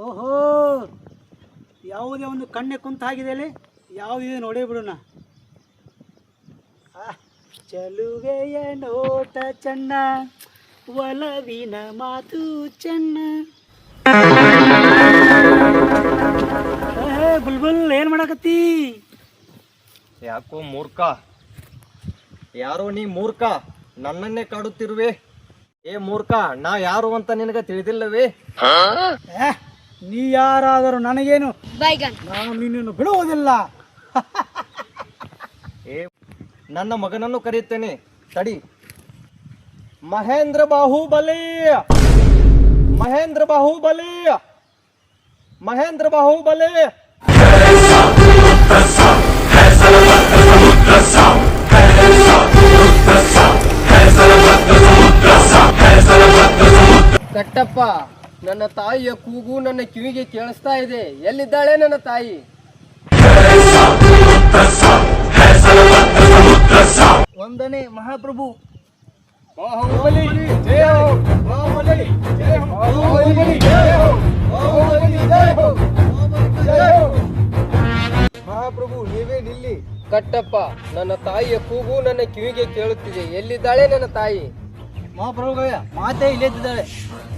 ಓಹೋ, ಯಾವುದೇ ಒಂದು ಕಣ್ಣೆ ಕುಂತ ಆಗಿದೆ ಅಲ್ಲಿ, ಯಾವುದಿದೆ ನೋಡೇ ಬಿಡೋಣ. ಚಲುವೆಯ ನೋಟ ಚೆನ್ನ, ಒಲವಿನ ಮಾತು ಚೆನ್ನ. ಬುಲ್ಬುಲ್ ಏನ್ ಮಾಡಕತ್ತಿ? ಯಾಕೋ ಮೂರ್ಖ, ಯಾರೋ ನೀ ಮೂರ್ಖ, ನನ್ನನ್ನೇ ಕಾಡುತ್ತಿರುವೆ. ಏ ಮೂರ್ಖ, ನಾ ಯಾರು ಅಂತ ನಿನಗೆ ತಿಳಿದಿಲ್ಲವೇ? ನೀ ಯಾರಾದರೂ ನನಗೇನು, ನಾನು ನಿನ್ನನ್ನು ಬಿಡುವುದಿಲ್ಲ. ಏ ನನ್ನ ಮಗನನ್ನು ಕರೆಯುತ್ತೇನೆ ತಡಿ. ಮಹೇಂದ್ರ ಬಾಹುಬಲಿ, ಮಹೇಂದ್ರ ಬಾಹುಬಲಿ, ಮಹೇಂದ್ರ ಬಾಹುಬಲಿ. ಕಟ್ಟಪ್ಪ, ನನ್ನ ತಾಯಿಯ ಕೂಗು ನನ್ನ ಕಿವಿಗೆ ಕೇಳಿಸ್ತಾ ಇದೆ. ಎಲ್ಲಿದ್ದಾಳೆ ನನ್ನ ತಾಯಿ? ವಂದನೆ ಮಹಾಪ್ರಭು. ಬಾಹುಬಲಿ ಜಯ ಹೋ, ಬಾಹುಬಲಿ ಜಯ ಹೋ, ಬಾಹುಬಲಿ ಜಯ ಹೋ, ಬಾಹುಬಲಿ ಜಯ ಹೋ, ಜಯ ಹೋ. ಮಹಾಪ್ರಭು ನೀವೇ ನಿಲ್ಲಿ. ಕಟ್ಟಪ್ಪ, ನನ್ನ ತಾಯಿಯ ಕೂಗು ನನ್ನ ಕಿವಿಗೆ ಕೇಳುತ್ತಿದೆ. ಎಲ್ಲಿದ್ದಾಳೆ ನನ್ನ ತಾಯಿ? ಮಹಾಪ್ರಭುಗಳೇ, ಮಾತೆ ಇಲ್ಲೇ ಇದ್ದಾಳೆ.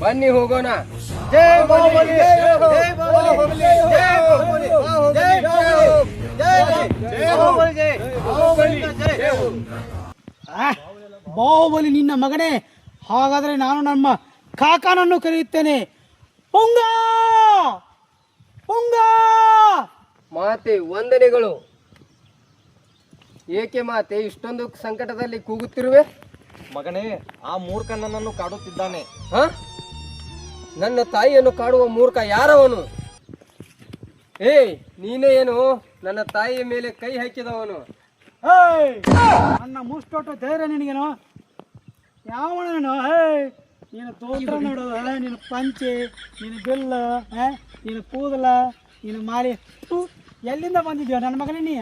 ಬನ್ನಿ ಹೋಗೋಣ. ಜೈ ಬಾಹುಬಲಿ, ಜೈ ಬಾಹುಬಲಿ, ಜೈ ಬಾಹುಬಲಿ, ಜೈ ಬಾಹುಬಲಿ, ಜೈ ಬಾಹುಬಲಿ, ಜೈ. ಬಾಹುಬಲಿ ನಿನ್ನ ಮಗನೇ. ಹಾಗಾದರೆ ನಾನು ನಮ್ಮ ಕಾಕನನ್ನು ಕರೆಯುತ್ತೇನೆ. ಪುಂಗ, ಪುಂಗ. ಮಾತೆ ವಂದನೆಗಳು. ಏಕೆ ಮಾತೆ ಇಷ್ಟೊಂದು ಸಂಕಟದಲ್ಲಿ ಕೂಗುತ್ತಿರುವೆ? ಮಗನೇ, ಆ ಮೂರ್ಖ ನನ್ನನ್ನು ಕಾಡುತ್ತಿದ್ದಾನೆ. ಹ? ನನ್ನ ತಾಯಿಯನ್ನು ಕಾಡುವ ಮೂರ್ಖ ಯಾರವನು? ನೀನೇ ಏನು ನನ್ನ ತಾಯಿಯ ಮೇಲೆ ಕೈ ಹಾಕಿದವನು? ನನ್ನ ಮುಷ್ಟೊಟ್ಟು ಧೈರ್ಯ ನಿನಗೇನು? ಯಾವನು? ನೀನು ತೋತ್ರ ನೋಡೋದು, ನೀನು ಪಂಚೆ, ನೀನು ಬೆಲ್ಲ, ನೀನು ಕೂದಲ, ನೀನು ಮಾರಿ, ಎಲ್ಲಿಂದ ಬಂದಿದ್ಯೋ ನನ್ನ ಮಗನೇ ನೀ?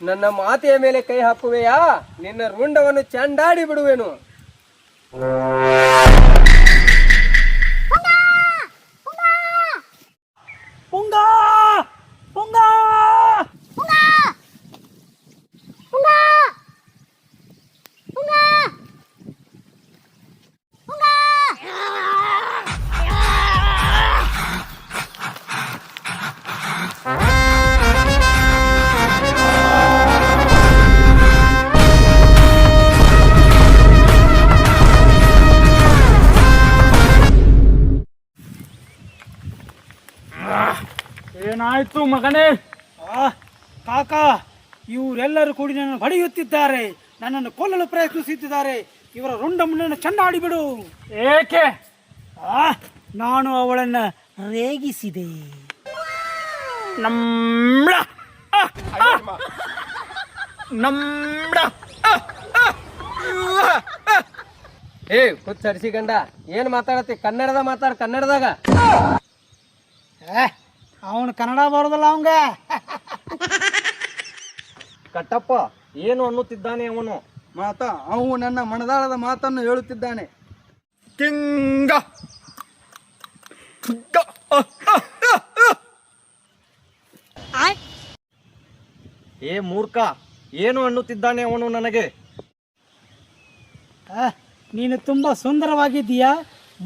ನನ್ನ ಮಾತೆಯ ಮೇಲೆ ಕೈ ಹಾಕುವೆಯಾ? ನಿನ್ನ ರುಂಡವನ್ನು ಚಂಡಾಡಿ ಬಿಡುವೆನು. ಪುಂಗ, ಪುಂಗ, ಏನಾಯ್ತು ಮಗನೇ? ಕಾಕ, ಇವರೆಲ್ಲರೂ ಕೂಡಿ ನನ್ನನ್ನು ಹೊಡೆಯುತ್ತಿದ್ದಾರೆ, ನನ್ನನ್ನು ಕೊಲ್ಲಲು ಪ್ರಯತ್ನಿಸುತ್ತಿದ್ದಾರೆ. ಇವರ ರುಂಡ ಮುನ್ನನ್ನು ಚಂಡಾಡಿ ಬಿಡು. ಏಕೆ? ನಾನು ಅವಳನ್ನು ರೇಗಿಸಿದೆ. ನಮ್ಳ ನಮ್ಳ. ಹುಚ್ಚರಿಸಿ ಗಂಡ, ಏನ್ ಮಾತಾಡತ್ತಿ? ಕನ್ನಡದ ಮಾತಾಡ, ಕನ್ನಡದಾಗ. ಅವನು ಕನ್ನಡ ಬರೋದಲ್ಲ ಅವಂಗ. ಕಟ್ಟಪ್ಪ, ಏನು ಅನ್ನುತ್ತಿದ್ದಾನೆ ಅವನು? ಮಾತ, ಅವನು ನನ್ನ ಮನದಾಳದ ಮಾತನ್ನು ಹೇಳುತ್ತಿದ್ದಾನೆ. ತಿಂಗ ಏ ಮೂರ್ಖ, ಏನು ಅನ್ನುತ್ತಿದ್ದಾನೆ ಅವನು ನನಗೆ? ನೀನು ತುಂಬಾ ಸುಂದರವಾಗಿದ್ದೀಯಾ,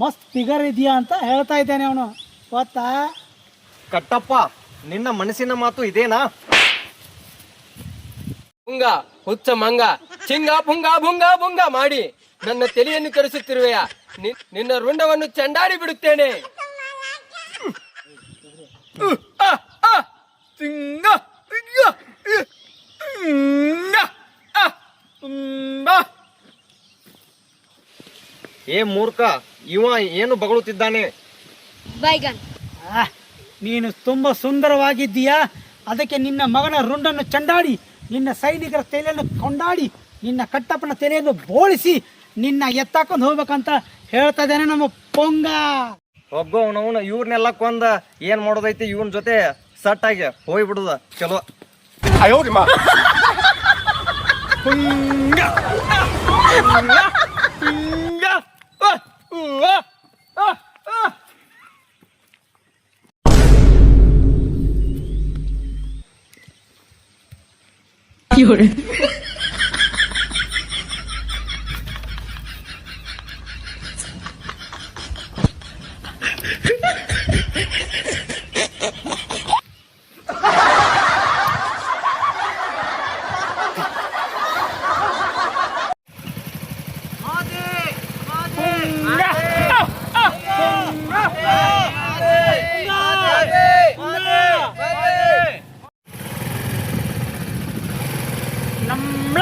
ಮಸ್ತ್ ಫಿಗರ್ ಇದೆಯಾ ಅಂತ ಹೇಳ್ತಾ ಇದ್ದಾನೆ ಅವನು, ಗೊತ್ತಾ? ಕಟ್ಟಪ್ಪ, ನಿನ್ನ ಮನಸ್ಸಿನ ಮಾತು ಇದೇನಾ? ಪುಂಗ, ಹುಚ್ಚ ಮಂಗ, ಚಿಂಗ ಪುಂಗ ಭುಂಗ ಭುಂಗ ಮಾಡಿ ನನ್ನ ತಲೆಯನ್ನು ಕೆಡಿಸುತ್ತಿರುವೆಯಾ? ನಿನ್ನ ರುಂಡವನ್ನು ಚಂಡಾಡಿ ಬಿಡುತ್ತೇನೆ. ಏ ಮೂರ್ಖ, ಇವ ಏನು ಬಗಳುತ್ತಿದ್ದಾನೆ? ನೀನು ತುಂಬಾ ಸುಂದರವಾಗಿದ್ದೀಯಾ, ಅದಕ್ಕೆ ನಿನ್ನ ಮಗನ ರುಂಡನ್ನು ಚಂಡಾಡಿ, ನಿನ್ನ ಸೈನಿಕರ ತಲೆಯನ್ನು ಕೊಂಡಾಡಿ, ನಿನ್ನ ಕಟ್ಟಪ್ಪನ ತಲೆಯನ್ನು ಬೋಳಿಸಿ ನಿನ್ನ ಎತ್ತಾಕೊಂಡು ಹೋಗ್ಬೇಕಂತ ಹೇಳ್ತಾ ಇದ್ದಾನೆ ನಮ್ಮ ಪೊಂಗ. ಒಗ್ಗವನವನು ಇವ್ರನ್ನೆಲ್ಲ ಕೊಂದ ಏನ್ ಮಾಡೋದೈತಿ? ಇವನ್ ಜೊತೆ ಸಟ್ ಆಗಿ ಹೋಗ್ಬಿಡುದ ಚಲೋ. ಹುಂಗ ಹುಂಗ ಹುಂಗ ನಮ್ಲ